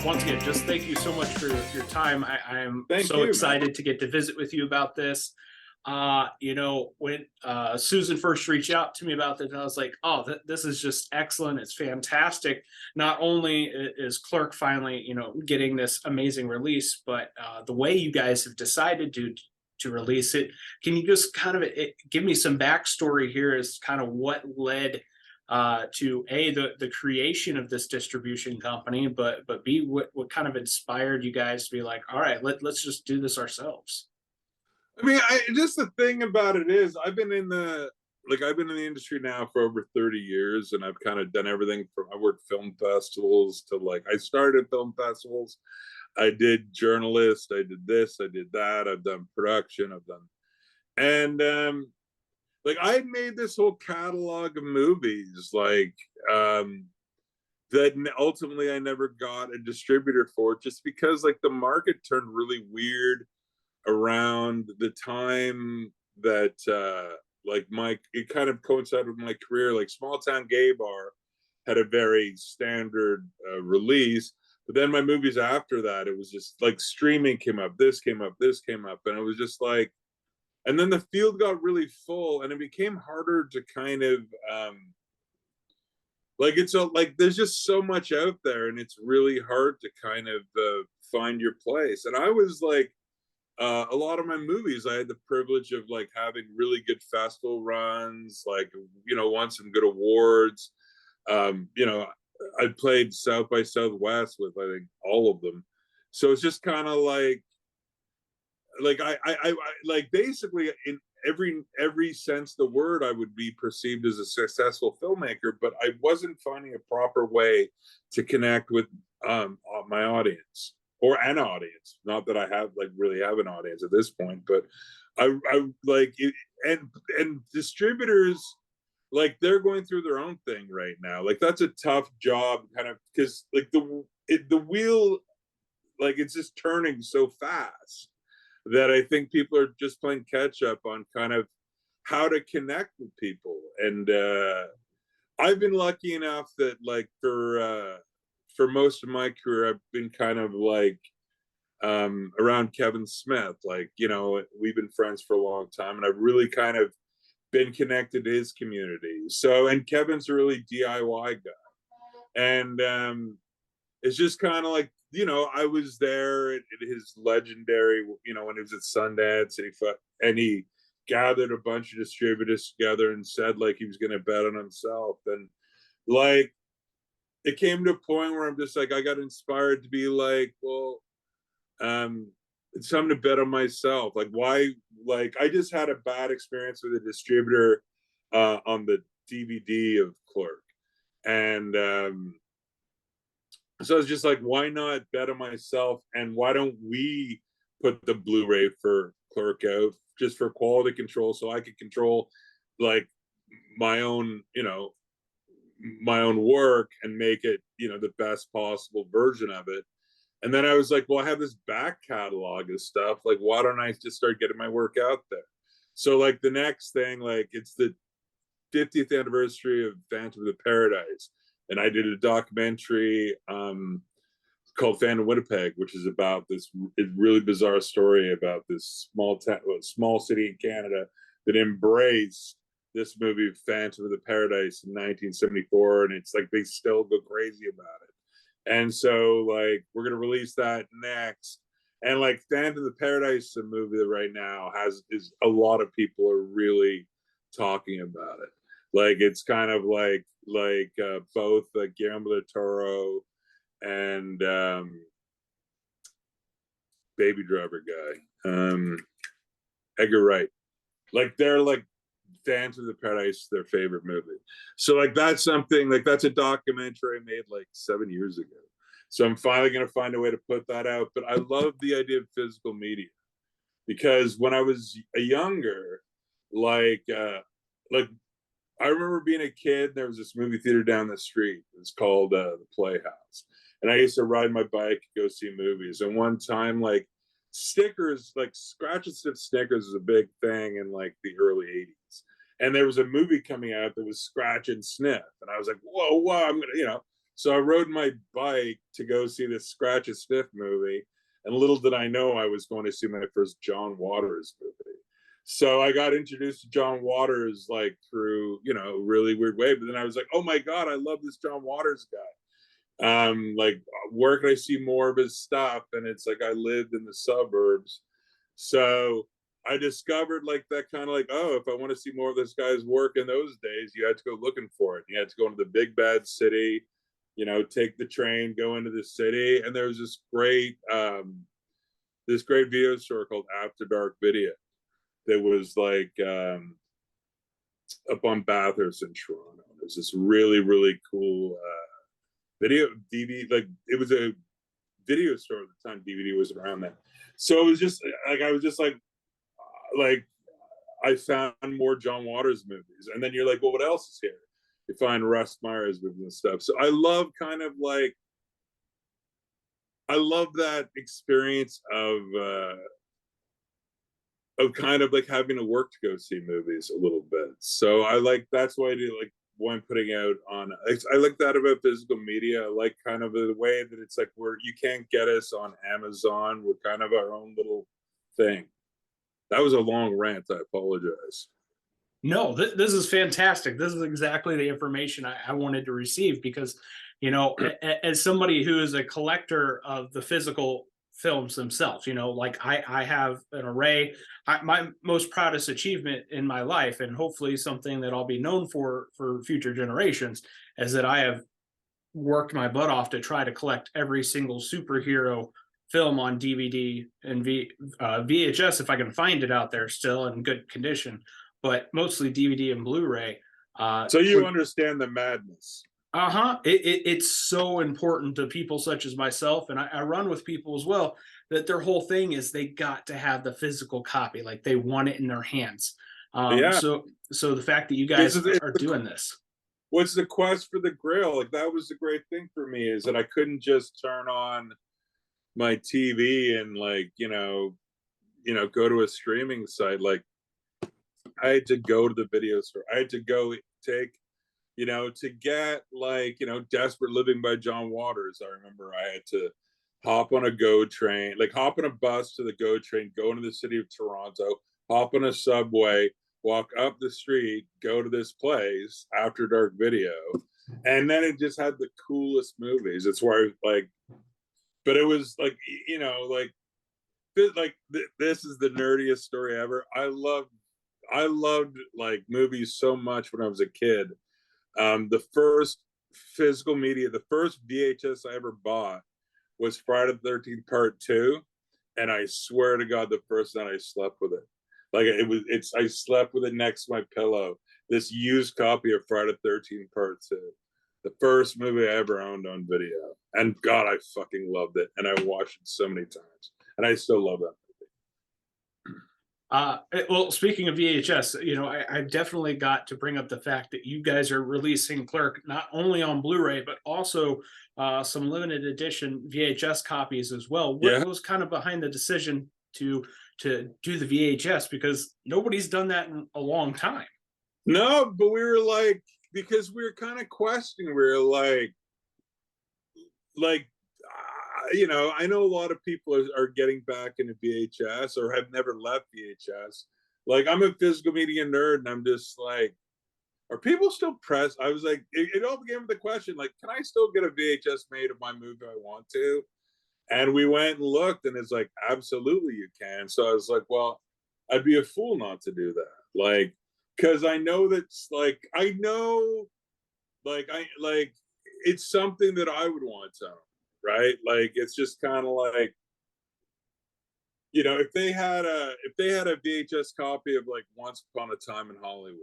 Once again, just thank you so much for your time. I am Thank so you, man. excited to get to visit with you about this. When Susan first reached out to me about this, I was like, oh, this is just excellent. It's fantastic. Not only is Clerk finally, getting this amazing release, but the way you guys have decided to release it. Can you just kind of give me some backstory here as kind of what led to the creation of this distribution company, but b what kind of inspired you guys to be like, all right, let's just do this ourselves. I mean, I just the thing about it is, I've been in the industry now for over 30 years, and I've kind of done everything from I worked film festivals to I started film festivals. I did journalist. I did this. I did that. I've done production. I've done and I made this whole catalog of movies that ultimately I never got a distributor for, just because the market turned really weird around the time that it kind of coincided with my career. Like Small Town Gay Bar had a very standard release, but then my movies after that, it was just streaming came up, this came up, this came up, and it was just and then the field got really full, and it became harder to kind of there's just so much out there, and it's really hard to kind of find your place. And I was a lot of my movies, I had the privilege of having really good festival runs, won some good awards. I played South by Southwest with I think all of them, so it's just kind of I basically in every sense of the word, I would be perceived as a successful filmmaker, but I wasn't finding a proper way to connect with my audience, or an audience. Not that I have really have an audience at this point, but I like it, and distributors, they're going through their own thing right now. That's a tough job, kind of, because the wheel, it's just turning so fast that I think people are just playing catch up on kind of how to connect with people. And I've been lucky enough that for most of my career, I've been kind of around Kevin Smith. We've been friends for a long time, and I've really kind of been connected to his community. So, and Kevin's a really DIY guy. And it's just kind of I was there at his legendary, when he was at Sundance, and he gathered a bunch of distributors together and said he was going to bet on himself. And it came to a point where I'm just I got inspired to be well, it's time to bet on myself. Why? I just had a bad experience with a distributor on the DVD of Clerk, and so I was just why not bet on myself? And why don't we put the Blu-ray for Clerk out just for quality control, so I could control my own, my own work, and make it, the best possible version of it. And then I was well, I have this back catalog of stuff. Why don't I just start getting my work out there? So the next thing, it's the 50th anniversary of Phantom of the Paradise, and I did a documentary called Phantom Winnipeg, which is about this really bizarre story about this small city in Canada that embraced this movie Phantom of the Paradise in 1974, and it's they still go crazy about it. And so we're gonna release that next. And Phantom of the Paradise, a movie that right now is a lot of people are really talking about it. It's kind of both Guillermo del Toro and Baby Driver guy, Edgar Wright. They're Phantom of the Paradise, their favorite movie. So that's something that's a documentary I made 7 years ago. So I'm finally gonna find a way to put that out. But I love the idea of physical media, because when I was younger, I remember being a kid. There was this movie theater down the street. It's called the Playhouse, and I used to ride my bike and go see movies. And one time, stickers, scratch and sniff stickers, was a big thing in the early '80s. and there was a movie coming out that was Scratch and Sniff, and I was like, whoa, I'm gonna, So I rode my bike to go see this Scratch and Sniff movie, and little did I know I was going to see my first John Waters movie. So I got introduced to John Waters like through, a really weird way. But then I was like, oh my God, I love this John Waters guy. Like, where can I see more of his stuff? And it's like I lived in the suburbs. So I discovered like that kind of like, oh, if I want to see more of this guy's work in those days, you had to go looking for it. You had to go into the big bad city, take the train, go into the city. And there was this great video store called After Dark Video that was like up on Bathurst in Toronto. There's this really, really cool video DVD, like it was a video store at the time DVD was around then. So it was just like I was just like I found more John Waters movies. And then you're like, well, what else is here? You find Russ Meyer's movies and stuff. So I love that experience of kind of like having to work to go see movies a little bit. So that's why I do like when I'm putting out on, I like that about physical media. I like kind of the way that it's like you can't get us on Amazon. We're kind of our own little thing. That was a long rant. I apologize. No, this is fantastic. This is exactly the information I wanted to receive because, as somebody who is a collector of the physical films themselves, like I have an array. My most proudest achievement in my life, and hopefully something that I'll be known for future generations, is that I have worked my butt off to try to collect every single superhero film on DVD and VHS if I can find it out there still in good condition, but mostly DVD and Blu-ray. So you understand the madness. It's so important to people such as myself, and I run with people as well, that their whole thing is they got to have the physical copy, like they want it in their hands. Yeah. So the fact that you guys are doing this. What's the quest for the Grail? Like that was the great thing for me, is that I couldn't just turn on my TV and go to a streaming site. Like I had to go to the video store. I had to go take, to get Desperate Living by John Waters. I remember I had to hop on a GO train, like hop on a bus to the GO train, go into the city of Toronto, hop on a subway, walk up the street, go to this place, After Dark Video. And then it just had the coolest movies. It's where but it was this is the nerdiest story ever. I loved like movies so much when I was a kid. The first physical media, the first VHS I ever bought was Friday the 13th Part 2. And I swear to God, the first night I slept with it. I slept with it next to my pillow. This used copy of Friday the 13th Part 2. The first movie I ever owned on video. And God, I fucking loved it. And I watched it so many times. And I still love that movie. Well, speaking of VHS, I definitely got to bring up the fact that you guys are releasing Clerk not only on Blu-ray, but also some limited edition VHS copies as well. What was kind of behind the decision to do the VHS? Because nobody's done that in a long time. No, but we were because we were kind of questioning. We were I know a lot of people are getting back into VHS or have never left VHS. Like, I'm a physical media nerd, and I'm just like, are people still pressed? I was like, it all began with the question, like, can I still get a VHS made of my movie I want to? And we went and looked, and it's like, absolutely you can. So I was like, well, I'd be a fool not to do that. Because I know that's it's something that I would want to own, right? It's just kind of if they had a VHS copy of Once Upon a Time in Hollywood,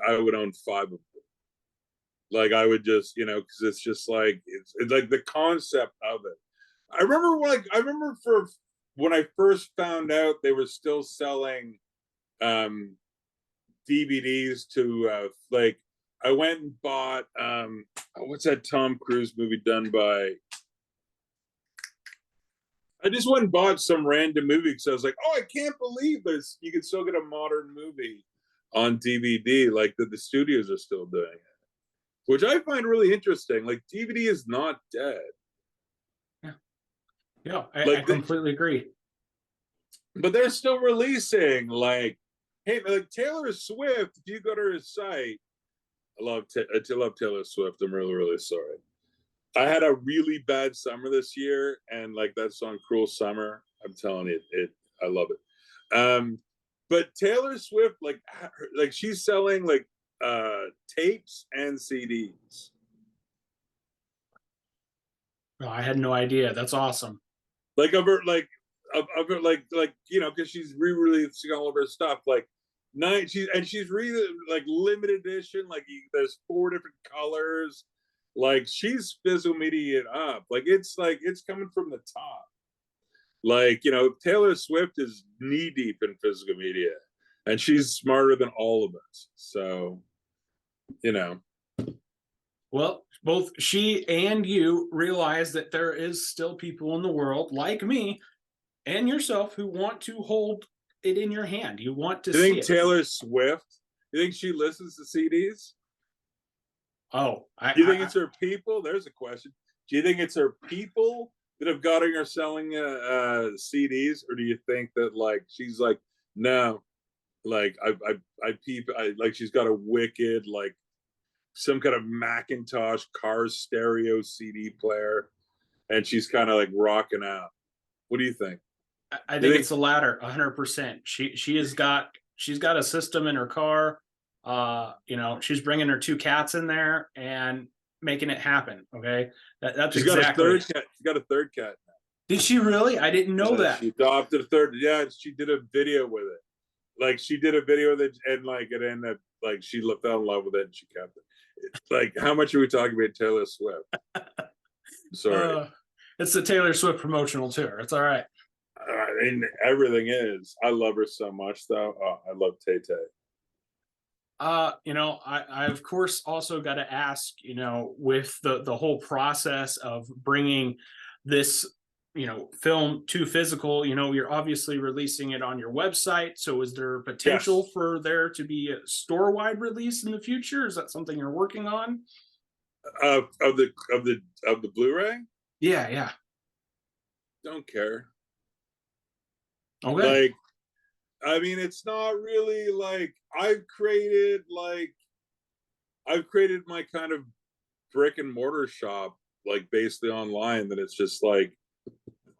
I would own 5 of them. I would just, because it's just it's like the concept of it. I remember for when I first found out they were still selling DVDs to I went and bought what's that Tom Cruise movie done by? I just went and bought some random movie because I was like, oh, I can't believe this. You can still get a modern movie on DVD, like the studios are still doing it, which I find really interesting. Like DVD is not dead. Yeah, yeah, I Like, completely agree. but they're still releasing like, hey, like Taylor Swift. If you go to her site, I love Taylor Swift. I'm really really sorry. I had a really bad summer this year, and like that song "Cruel Summer," I'm telling you, I love it. But Taylor Swift, like she's selling like tapes and CDs. Oh, I had no idea. That's awesome. Like of her, of her, you know, because she's re-releasing all of her stuff. Like she's really like limited edition. Like there's 4 different colors. Like she's physical media it up. Like it's coming from the top. Like, you know, Taylor Swift is knee deep in physical media, and she's smarter than all of us. So, you know, Well, both she and you realize that there is still people in the world like me and yourself who want to hold it in your hand. You want to you see think it. Taylor Swift? You think she listens to CDs? Oh, Do you think it's her people? There's a question. Do you think it's her people that have got her selling CDs, or do you think that like she's like, no, like I like she's got a wicked like some kind of Macintosh car stereo CD player, and she's kind of like rocking out. What do you think? I You think think it's the latter, 100%. She's got a system in her car. You know, she's bringing her 2 cats in there and making it happen. Okay, that's she's got a exactly. third cat? She's got a third cat. Did she really? I didn't know that. She adopted a third. Yeah, she did a video with it. Like she did a video with it, and like it ended up like she fell in love with it, and she kept it. Like, how much are we talking about Taylor Swift? Sorry. It's the Taylor Swift promotional tour. It's all right. I mean, everything is. I love her so much, though. Oh, I love Tay Tay. You know, I of course also got to ask, you know, with the whole process of bringing this, you know, film to physical, you know, you're obviously releasing it on your website. So is there potential Yes. for there to be a store-wide release in the future? Is that something you're working on? Of the Blu-ray. Yeah, yeah. Don't care. Okay. Like, I mean, it's not really like I've created my kind of brick and mortar shop, like basically online. That it's just like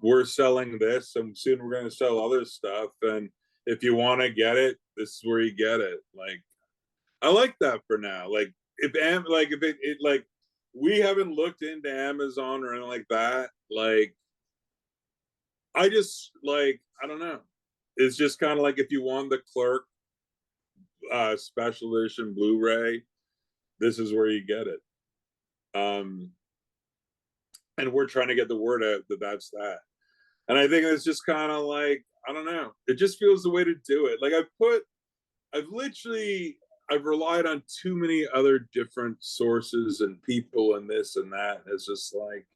we're selling this, and soon we're going to sell other stuff. And if you want to get it, this is where you get it. Like, I like that for now. Like, if it like we haven't looked into Amazon or anything like that. Like, I just like I don't know. It's just kind of like if you want the Clerk special edition Blu-ray, this is where you get it. Um, and we're trying to get the word out that that's that. And I think it's just kind of like I don't know. It just feels the way to do it. Like I've relied on too many other different sources and people and this and that. It's just like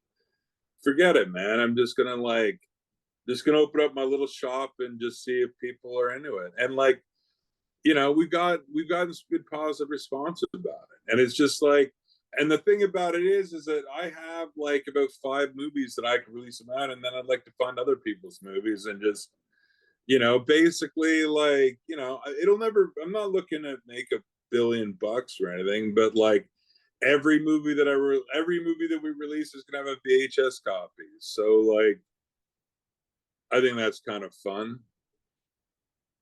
forget it, man. I'm just gonna open up my little shop and just see if people are into it. And like, you know, we've gotten some good positive responses about it. And it's just like, and the thing about it is that I have like about 5 movies that I can release them out, and then I'd like to find other people's movies and just, you know, basically like, you know, I'm not looking to make $1 billion or anything, but like every movie that we release is gonna have a VHS copy. So like I think that's kind of fun.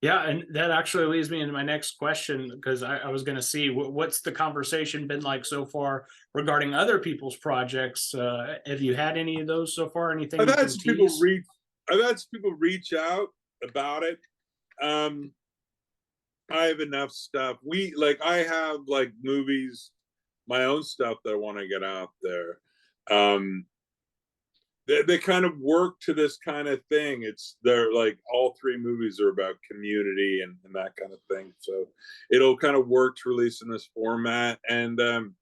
Yeah, and that actually leads me into my next question because I was going to see what's the conversation been like so far regarding other people's projects. Have you had any of those so far? Anything I've you had can some people tease? reach. I've had some people reach out about it. Um, I have enough stuff. I have like movies, my own stuff that I want to get out there. Um, they kind of work to this kind of thing. They're like all 3 movies are about community and that kind of thing. So it'll kind of work to release in this format. And I'm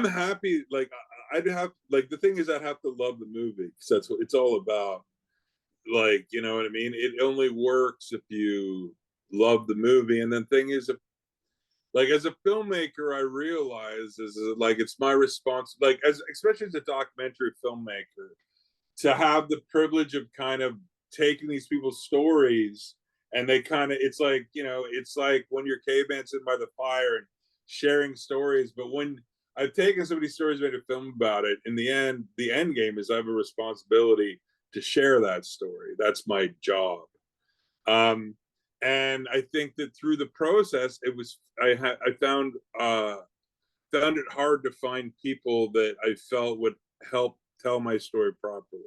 happy. Like I'd have like the thing is I'd have to love the movie because that's what it's all about. Like, you know what I mean? It only works if you love the movie. And then thing is, if like as a filmmaker, I realize is like it's my response, like as especially as a documentary filmmaker, to have the privilege of kind of taking these people's stories and they kind of, it's like, you know, it's like when you're caveman sitting by the fire and sharing stories. But when I've taken somebody's stories, made a film about it, in the end game is I have a responsibility to share that story. That's my job. Um, and I think that through the process, it was I found it hard to find people that I felt would help tell my story properly,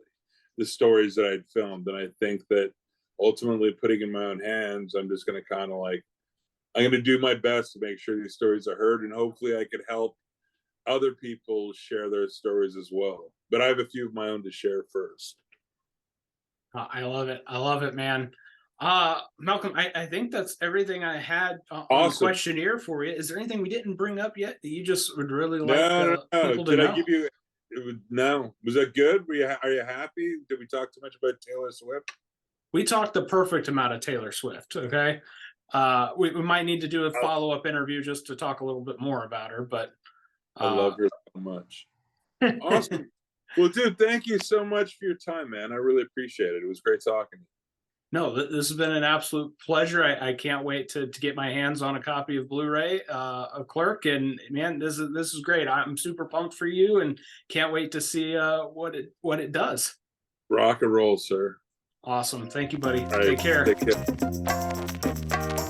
the stories that I'd filmed. And I think that ultimately putting in my own hands, I'm just going to kind of like, I'm going to do my best to make sure these stories are heard. And hopefully I could help other people share their stories as well. But I have a few of my own to share first. I love it. I love it, man. Malcolm, I think that's everything I had on the Awesome. questionnaire for you. Is there anything we didn't bring up yet that you just would really like No, no, no. people to Did I know? give you, no. Was that good? Are you happy? Did we talk too much about Taylor Swift? We talked the perfect amount of Taylor Swift. Okay. We might need to do a I, follow-up interview just to talk a little bit more about her, but I uh love her so much. Awesome. Well, dude, thank you so much for your time, man. I really appreciate it. It was great talking to you. No, this has been an absolute pleasure. I can't wait to get my hands on a copy of Blu-ray of Clerk. And man, this is great. I'm super pumped for you, and can't wait to see what it does. Rock and roll, sir. Awesome. Thank you, buddy. All right, Take care. take care.